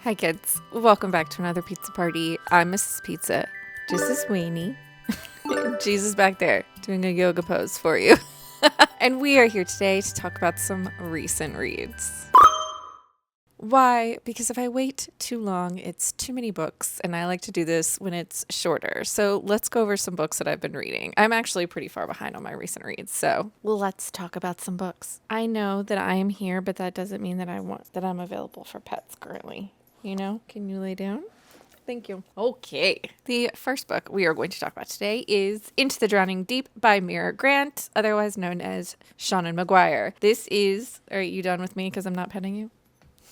Hi kids, welcome back to another pizza party. I'm Mrs. Pizza. This is Weenie. Jesus back there doing a yoga pose for you. And we are here today to talk about some recent reads. Why? Because if I wait too long, it's too many books, and I like to do this when it's shorter. So let's go over some books that I've been reading. I'm actually pretty far behind on my recent reads, so let's talk about some books. I know that I am here, but that doesn't mean that I'm available for pets currently. You know? Can you lay down? Thank you. Okay. The first book we are going to talk about today is Into the Drowning Deep by Mira Grant, otherwise known as Seanan McGuire. Are you done with me because I'm not petting you?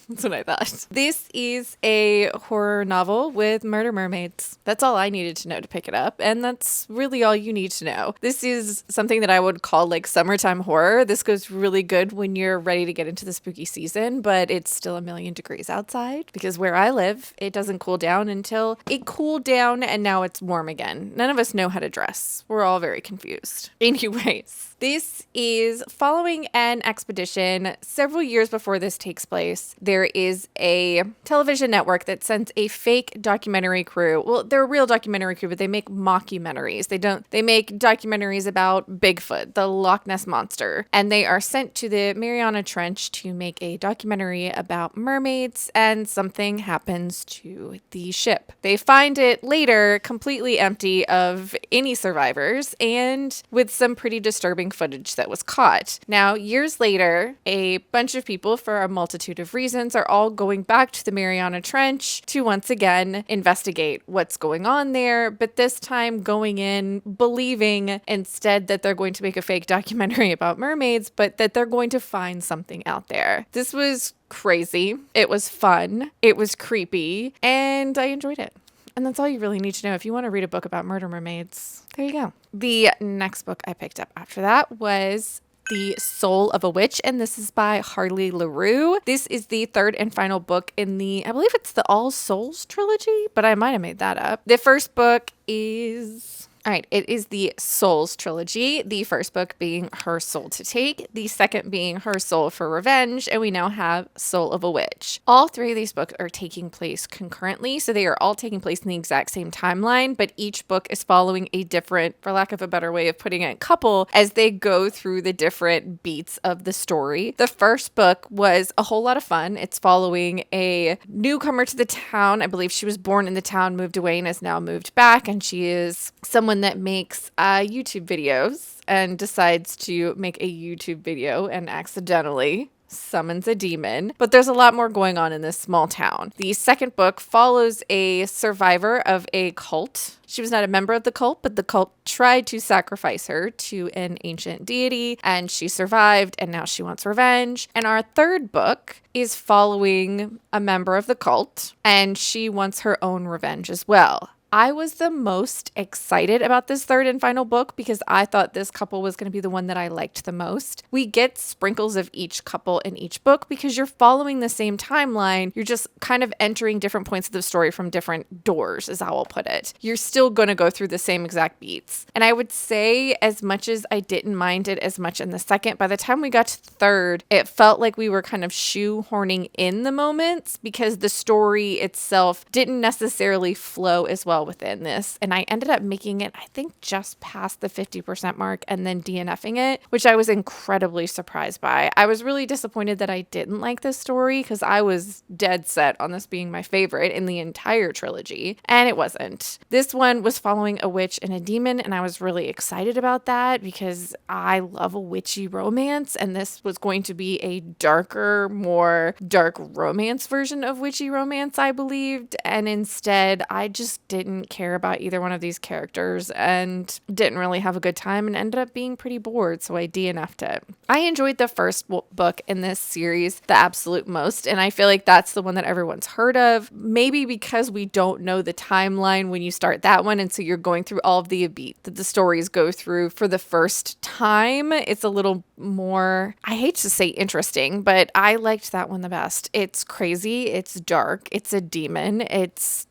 That's what I thought. This is a horror novel with murder mermaids. That's all I needed to know to pick it up, and that's really all you need to know. This is something that I would call like summertime horror. This goes really good when you're ready to get into the spooky season, but it's still 1,000,000 degrees outside because where I live, it doesn't cool down until it cooled down and now it's warm again. None of us know how to dress. We're all very confused. Anyways, this is following an expedition several years before this takes place. There is a television network that sends a fake documentary crew. Well, they're a real documentary crew, but they make mockumentaries. They make documentaries about Bigfoot, the Loch Ness Monster, and they are sent to the Mariana Trench to make a documentary about mermaids, and something happens to the ship. They find it later completely empty of any survivors and with some pretty disturbing footage that was caught. Now, years later, a bunch of people, for a multitude of reasons, are all going back to the Mariana Trench to once again investigate what's going on there, but this time going in believing instead that they're going to make a fake documentary about mermaids, but that they're going to find something out there. This was crazy. It was fun. It was creepy, and I enjoyed it. And that's all you really need to know if you want to read a book about murder mermaids. There you go. The next book I picked up after that was The Soul of a Witch, and this is by Harley Laroux. This is the third and final book in I believe it's the All Souls trilogy, but I might have made that up. The first book is... All right, it is the Souls trilogy, the first book being Her Soul to Take, the second being Her Soul for Revenge, and we now have Soul of a Witch. All three of these books are taking place concurrently, so they are all taking place in the exact same timeline, but each book is following a different, for lack of a better way of putting it, couple as they go through the different beats of the story. The first book was a whole lot of fun. It's following a newcomer to the town. I believe she was born in the town, moved away, and has now moved back, and she is someone that makes YouTube videos and decides to make a YouTube video and accidentally summons a demon. But there's a lot more going on in this small town. The second book follows a survivor of a cult. She was not a member of the cult, but the cult tried to sacrifice her to an ancient deity, and she survived, and now she wants revenge. And our third book is following a member of the cult, and she wants her own revenge as well. I was the most excited about this third and final book because I thought this couple was going to be the one that I liked the most. We get sprinkles of each couple in each book because you're following the same timeline. You're just kind of entering different points of the story from different doors, is how I'll put it. You're still going to go through the same exact beats. And I would say, as much as I didn't mind it as much in the second, by the time we got to the third, it felt like we were kind of shoehorning in the moments because the story itself didn't necessarily flow as well within this, and I ended up making it, I think, just past the 50% mark and then DNFing it, which I was incredibly surprised by. I was really disappointed that I didn't like this story because I was dead set on this being my favorite in the entire trilogy, and it wasn't. This one was following a witch and a demon, and I was really excited about that because I love a witchy romance, and this was going to be a darker, more dark romance version of witchy romance, I believed, and instead I just didn't care about either one of these characters and didn't really have a good time and ended up being pretty bored, so I DNF'd it. I enjoyed the first book in this series the absolute most, and I feel like that's the one that everyone's heard of, maybe because we don't know the timeline when you start that one, and so you're going through all of the beat that the stories go through for the first time. It's a little more, I hate to say interesting, but I liked that one the best. It's crazy, it's dark, it's a demon, it's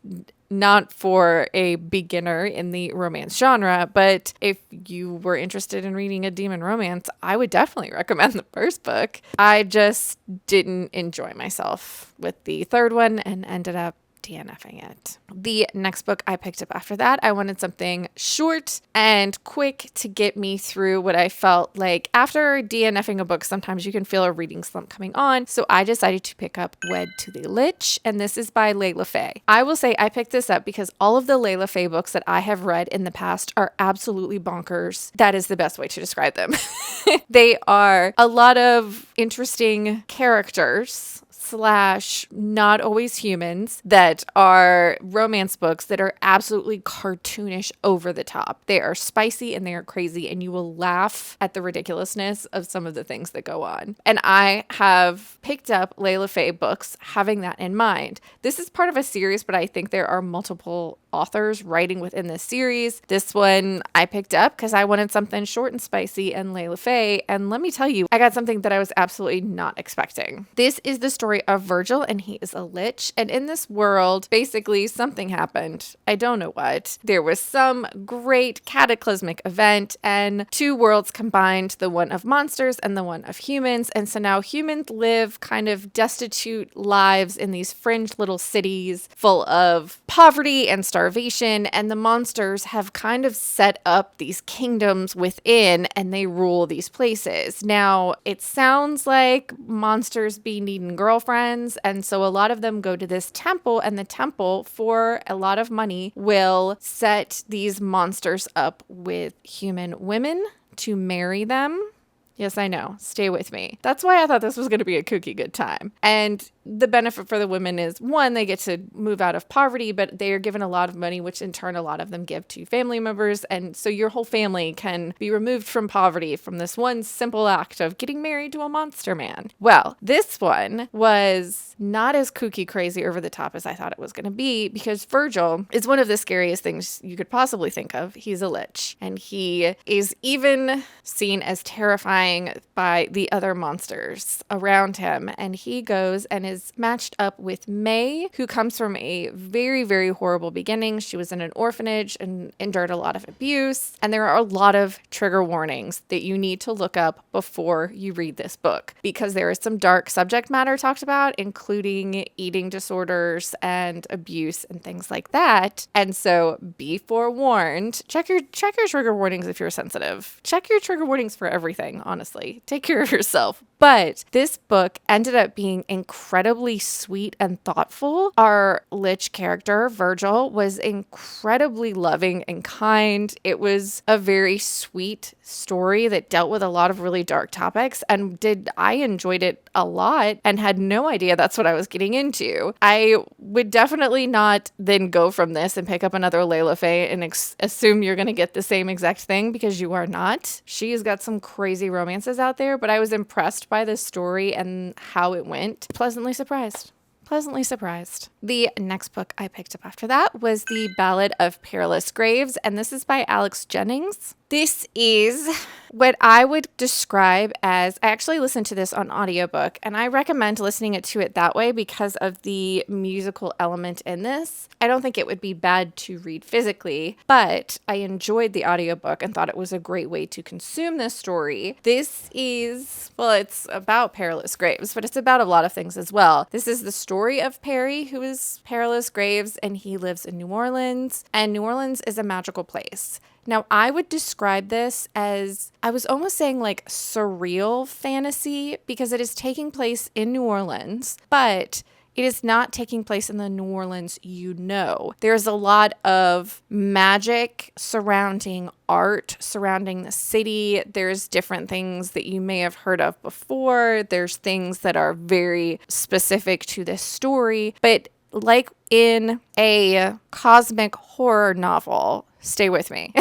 not for a beginner in the romance genre, but if you were interested in reading a demon romance, I would definitely recommend the first book. I just didn't enjoy myself with the third one and ended up DNFing it. The next book I picked up after that, I wanted something short and quick to get me through what I felt like after DNFing a book. Sometimes you can feel a reading slump coming on. So I decided to pick up Wed To The Lich, and this is by Layla Fae. I will say I picked this up because all of the Layla Fae books that I have read in the past are absolutely bonkers. That is the best way to describe them. They are a lot of interesting characters / not always humans that are romance books that are absolutely cartoonish over the top. They are spicy and they are crazy, and you will laugh at the ridiculousness of some of the things that go on. And I have picked up Layla Fae books having that in mind. This is part of a series, but I think there are multiple authors writing within this series. This one I picked up because I wanted something short and spicy and Layla Fae, and let me tell you, I got something that I was absolutely not expecting. This is the story of Virgil, and he is a lich, and in this world, basically something happened. I don't know what. There was some great cataclysmic event, and two worlds combined, the one of monsters and the one of humans, and so now humans live kind of destitute lives in these fringe little cities full of poverty and starvation, and the monsters have kind of set up these kingdoms within, and they rule these places. Now, it sounds like monsters be needing girlfriends, and so a lot of them go to this temple, and the temple, for a lot of money, will set these monsters up with human women to marry them. Yes, I know. Stay with me. That's why I thought this was going to be a kooky good time. And the benefit for the women is, one, they get to move out of poverty, but they are given a lot of money, which in turn a lot of them give to family members. And so your whole family can be removed from poverty from this one simple act of getting married to a monster man. Well, this one was not as kooky crazy over the top as I thought it was going to be, because Virgil is one of the scariest things you could possibly think of. He's a lich, and he is even seen as terrifying by the other monsters around him. And he goes and is matched up with May, who comes from a very, very horrible beginning. She was in an orphanage and endured a lot of abuse. And there are a lot of trigger warnings that you need to look up before you read this book, because there is some dark subject matter talked about, including eating disorders and abuse and things like that. And so be forewarned. Check your trigger warnings if you're sensitive. Check your trigger warnings for everything, honestly. Take care of yourself. But this book ended up being incredibly sweet and thoughtful. Our lich character, Virgil, was incredibly loving and kind. It was a very sweet story that dealt with a lot of really dark topics, and I enjoyed it a lot and had no idea that's what I was getting into. I would definitely not then go from this and pick up another Layla Fae and assume you're going to get the same exact thing, because you are not. She's got some crazy romances out there, but I was impressed by this story and how it went. Pleasantly surprised. The next book I picked up after that was the Ballad of Perilous Graves, and this is by Alex Jennings. This is what I would describe as, I actually listened to this on audiobook, and I recommend listening to it that way because of the musical element in this. I don't think it would be bad to read physically, but I enjoyed the audiobook and thought it was a great way to consume this story. This is, well, it's about Perilous Graves, but it's about a lot of things as well. This is the story of Perry, who is Perilous Graves, and he lives in New Orleans, and New Orleans is a magical place. Now, I would describe this as, I was almost saying like surreal fantasy, because it is taking place in New Orleans, but it is not taking place in the New Orleans you know. There's a lot of magic surrounding art, surrounding the city. There's different things that you may have heard of before. There's things that are very specific to this story, but like in a cosmic horror novel, stay with me.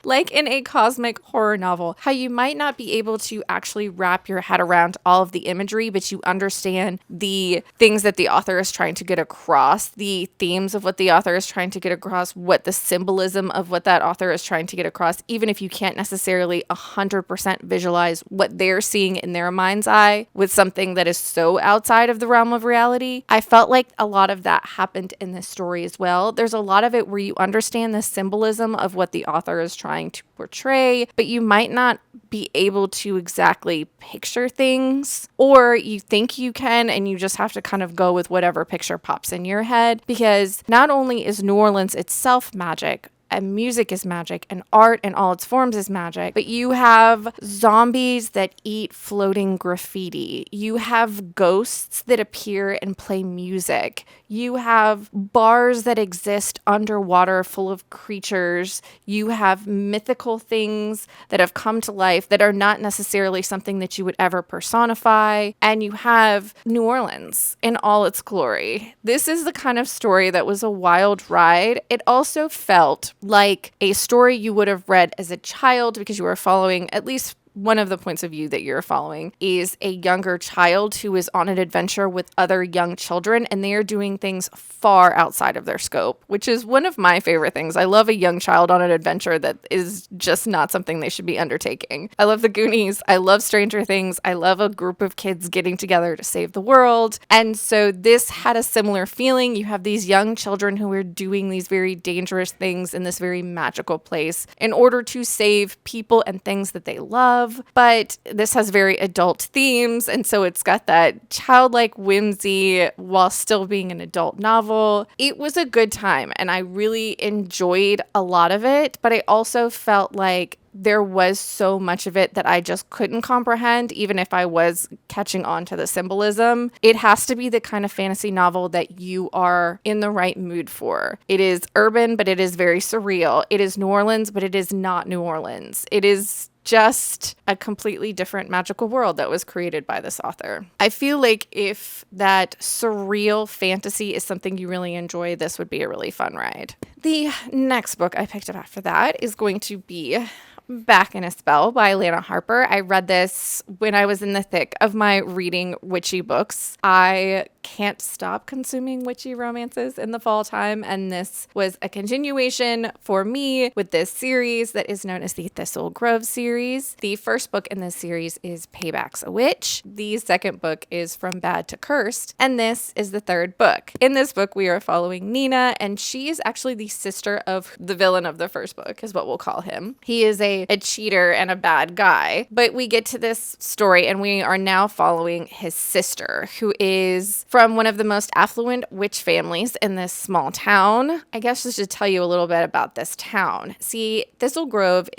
like in a cosmic horror novel, how you might not be able to actually wrap your head around all of the imagery, but you understand the things that the author is trying to get across, the themes of what the author is trying to get across, what the symbolism of what that author is trying to get across, even if you can't necessarily 100% visualize what they're seeing in their mind's eye with something that is so outside of the realm of reality. I felt like a lot of that happened in this story as well. There's a lot of it where you understand the symbolism of what the author is trying to portray, but you might not be able to exactly picture things, or you think you can and you just have to kind of go with whatever picture pops in your head, because not only is New Orleans itself magic, and music is magic, and art in all its forms is magic, but you have zombies that eat floating graffiti. You have ghosts that appear and play music. You have bars that exist underwater full of creatures. You have mythical things that have come to life that are not necessarily something that you would ever personify. And you have New Orleans in all its glory. This is the kind of story that was a wild ride. It also felt like a story you would have read as a child, because you were following, at least one of the points of view that you're following is a younger child who is on an adventure with other young children, and they are doing things far outside of their scope, which is one of my favorite things. I love a young child on an adventure that is just not something they should be undertaking. I love the Goonies. I love Stranger Things. I love a group of kids getting together to save the world. And so this had a similar feeling. You have these young children who are doing these very dangerous things in this very magical place in order to save people and things that they love. But this has very adult themes, and so it's got that childlike whimsy while still being an adult novel. It was a good time, and I really enjoyed a lot of it, but I also felt like there was so much of it that I just couldn't comprehend, even if I was catching on to the symbolism. It has to be the kind of fantasy novel that you are in the right mood for. It is urban, but it is very surreal. It is New Orleans, but it is not New Orleans. It is just a completely different magical world that was created by this author. I feel like if that surreal fantasy is something you really enjoy, this would be a really fun ride. The next book I picked up after that is going to be Back in a Spell by Lana Harper. I read this when I was in the thick of my reading witchy books. I can't stop consuming witchy romances in the fall time, and this was a continuation for me with this series that is known as the Thistle Grove series. The first book in this series is Payback's a Witch. The second book is From Bad to Cursed, and this is the third book. In this book, we are following Nina, and she is actually the sister of the villain of the first book, is what we'll call him. He is a cheater and a bad guy, but we get to this story, and we are now following his sister, who is from one of the most affluent witch families in this small town. I guess I should tell you a little bit about this town. See, Thistle Grove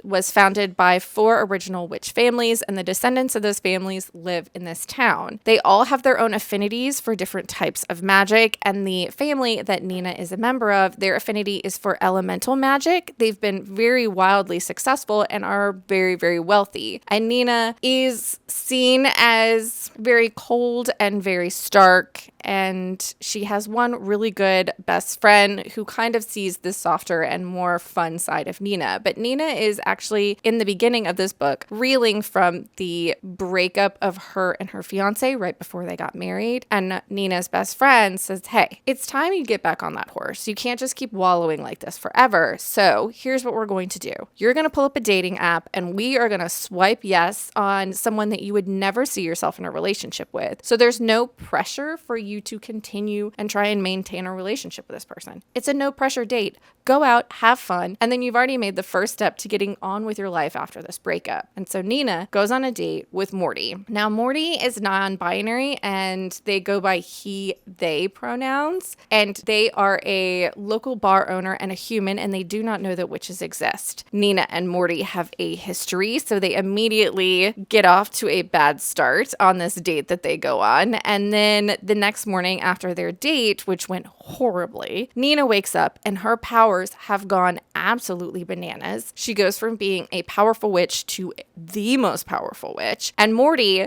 was founded by 4 original witch families, and the descendants of those families live in this town. They all have their own affinities for different types of magic, and the family that Nina is a member of, their affinity is for elemental magic. They've been very wildly successful and are very, very wealthy. And Nina is seen as very cold and very stark, and she has one really good best friend who kind of sees the softer and more fun side of Nina. But Nina is actually, in the beginning of this book, reeling from the breakup of her and her fiance right before they got married. And Nina's best friend says, hey, it's time you get back on that horse. You can't just keep wallowing like this forever. So here's what we're going to do. You're going to pull up a dating app, and we are going to swipe yes on someone that you would never see yourself in a relationship with. So there's no pressure for you to continue and try and maintain a relationship with this person. It's a no pressure date. Go out, have fun, and then you've already made the first step to getting on with your life after this breakup. And so Nina goes on a date with Morty. Now, Morty is non-binary, and they go by he, they pronouns, and they are a local bar owner and a human, and they do not know that witches exist. Nina and Morty have a history, so they immediately get off to a bad start on this date that they go on. And then the next next morning after their date, which went horribly, Nina wakes up and her powers have gone absolutely bananas. She goes from being a powerful witch to the most powerful witch. And Morty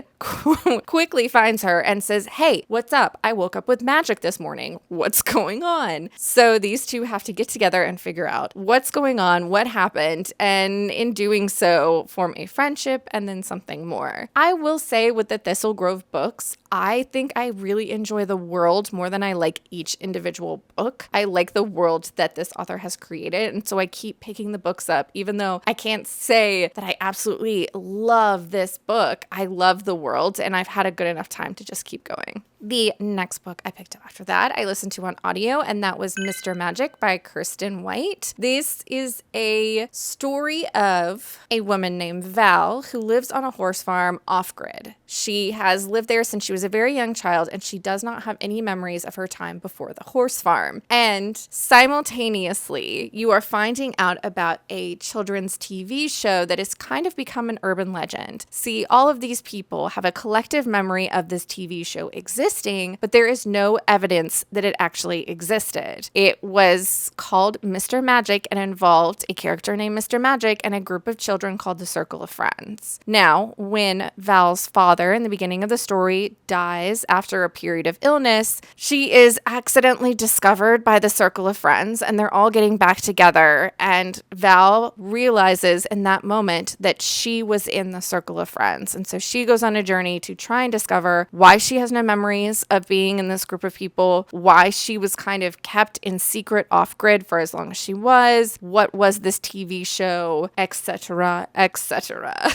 quickly finds her and says, "Hey, what's up? I woke up with magic this morning. What's going on?" So these two have to get together and figure out what's going on, what happened, and in doing so, form a friendship and then something more. I will say with the Thistle Grove books, I think I really enjoy the world more than I like each individual book. I like the world that this author has created, and so I keep picking the books up, even though I can't say that I absolutely love this book. I love the world, and I've had a good enough time to just keep going. The next book I picked up after that, I listened to on audio, and that was Mr. Magic by Kiersten White. This is a story of a woman named Val who lives on a horse farm off-grid. She has lived there since she was a very young child, and she does not have any memories of her time before the horse farm. And simultaneously, you are finding out about a children's TV show that has kind of become an urban legend. See, all of these people have a collective memory of this TV show existing, but there is no evidence that it actually existed. It was called Mr. Magic and involved a character named Mr. Magic and a group of children called the Circle of Friends. Now, when Val's father in the beginning of the story dies after a period of illness, she is accidentally discovered by the Circle of Friends, and they're all getting back together, and Val realizes in that moment that she was in the Circle of Friends, and so she goes on a journey to try and discover why she has no memories of being in this group of people, why she was kind of kept in secret off-grid for as long as she was, what was this TV show, etc., etc.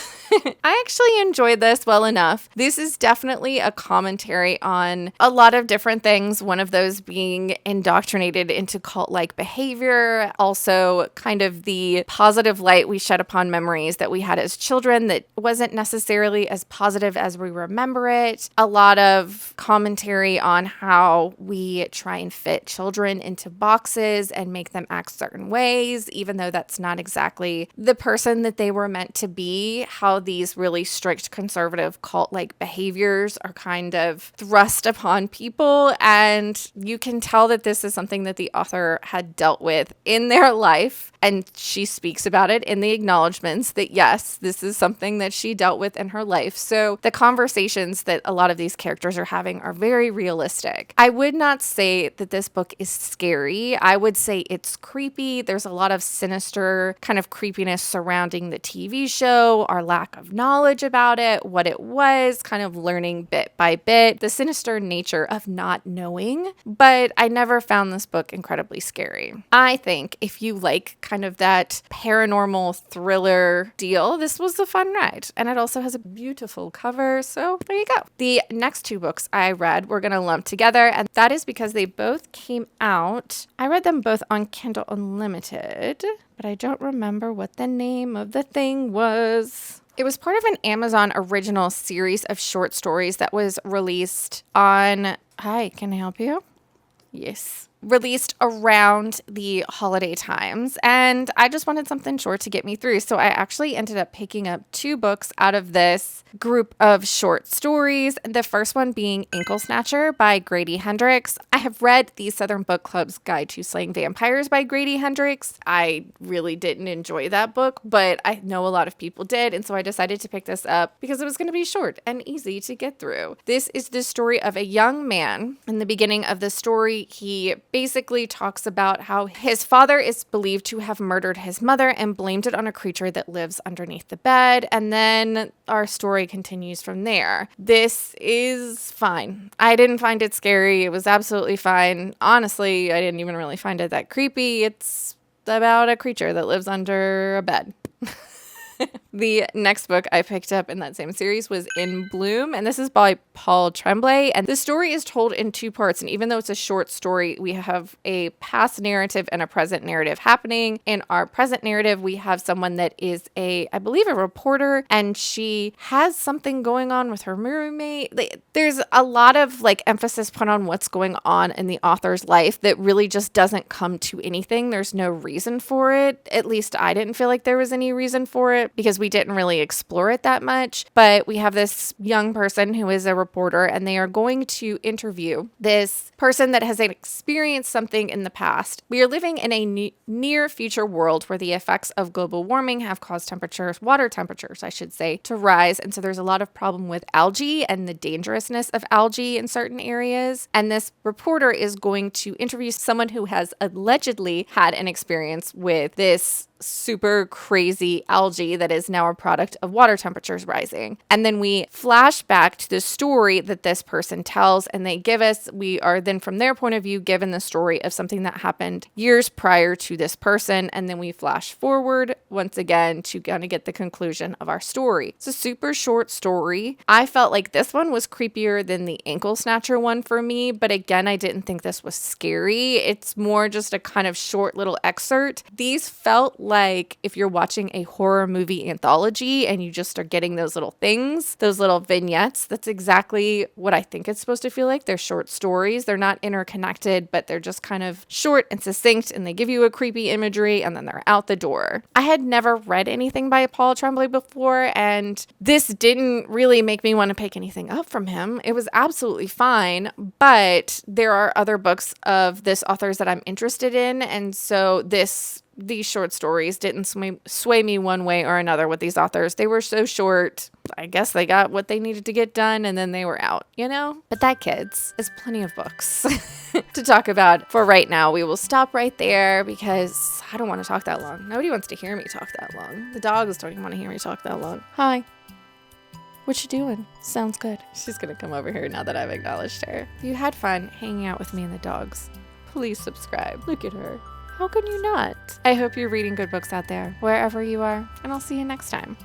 I actually enjoyed this well enough. This is definitely a commentary on a lot of different things, one of those being indoctrinated into cult-like behavior, also kind of the positive light we shed upon memories that we had as children that wasn't necessarily as positive as we remember it. A lot of commentary on how we try and fit children into boxes and make them act certain ways, even though that's not exactly the person that they were meant to be, how these really strict conservative cult-like behaviors are kind of thrust upon people, and you can tell that this is something that the author had dealt with in their life, and she speaks about it in the acknowledgments that yes, this is something that she dealt with in her life. So the conversations that a lot of these characters are having are very realistic. I would not say that this book is scary. I would say it's creepy. There's a lot of sinister kind of creepiness surrounding the TV show, our lack of knowledge about it, what it was, kind of learning bit by bit, the sinister nature of not knowing, but I never found this book incredibly scary. I think if you like kind of that paranormal thriller deal, this was a fun ride, and it also has a beautiful cover, so there you go. The next two books I read we're going to lump together, and that is because they both came out. I read them both on Kindle Unlimited, but I don't remember what the name of the thing was. It was part of an Amazon original series of short stories that was released on... Hi, can I help you? Yes. Released around the holiday times, and I just wanted something short to get me through, so I actually ended up picking up two books out of this group of short stories, the first one being Snatcher by Grady Hendrix. I have read the Southern Book Club's Guide to Slaying Vampires by Grady Hendrix. I really didn't enjoy that book, but I know a lot of people did, and so I decided to pick this up because it was going to be short and easy to get through. This is the story of a young man. In the beginning of the story, he basically talks about how his father is believed to have murdered his mother and blamed it on a creature that lives underneath the bed. And then our story continues from there. This is fine. I didn't find it scary. It was absolutely fine. Honestly, I didn't even really find it that creepy. It's about a creature that lives under a bed. The next book I picked up in that same series was In Bloom, and this is by Paul Tremblay. And the story is told in two parts, and even though it's a short story, we have a past narrative and a present narrative happening. In our present narrative, we have someone that is I believe a reporter, and she has something going on with her roommate. There's a lot of like emphasis put on what's going on in the author's life that really just doesn't come to anything. There's no reason for it. At least I didn't feel like there was any reason for it because we didn't really explore it that much. But we have this young person who is a reporter, and they are going to interview this person that has experienced something in the past. We are living in a near future world where the effects of global warming have caused water temperatures, I should say, to rise. And so there's a lot of problem with algae and the dangerousness of algae in certain areas. And this reporter is going to interview someone who has allegedly had an experience with this super crazy algae that is now a product of water temperatures rising. And then we flash back to the story that this person tells, and they give us, we are then from their point of view given the story of something that happened years prior to this person, and then we flash forward once again to kind of get the conclusion of our story. It's a super short story. I felt like this one was creepier than the ankle snatcher one for me, but again, I didn't think this was scary. It's more just a kind of short little excerpt. These felt like if you're watching a horror movie anthology and you just are getting those little things, those little vignettes, that's exactly what I think it's supposed to feel like. They're short stories. They're not interconnected, but they're just kind of short and succinct, and they give you a creepy imagery and then they're out the door. I had never read anything by Paul Tremblay before, and this didn't really make me want to pick anything up from him. It was absolutely fine, but there are other books of this author's that I'm interested in, and so these short stories didn't sway me one way or another with these authors. They were so short. I guess they got what they needed to get done and then they were out, you know? But that, kids, is plenty of books to talk about for right now. We will stop right there because I don't want to talk that long. Nobody wants to hear me talk that long. The dogs don't even want to hear me talk that long. Hi. What you doing? Sounds good. She's going to come over here now that I've acknowledged her. If you had fun hanging out with me and the dogs, please subscribe. Look at her. How can you not? I hope you're reading good books out there, wherever you are, and I'll see you next time.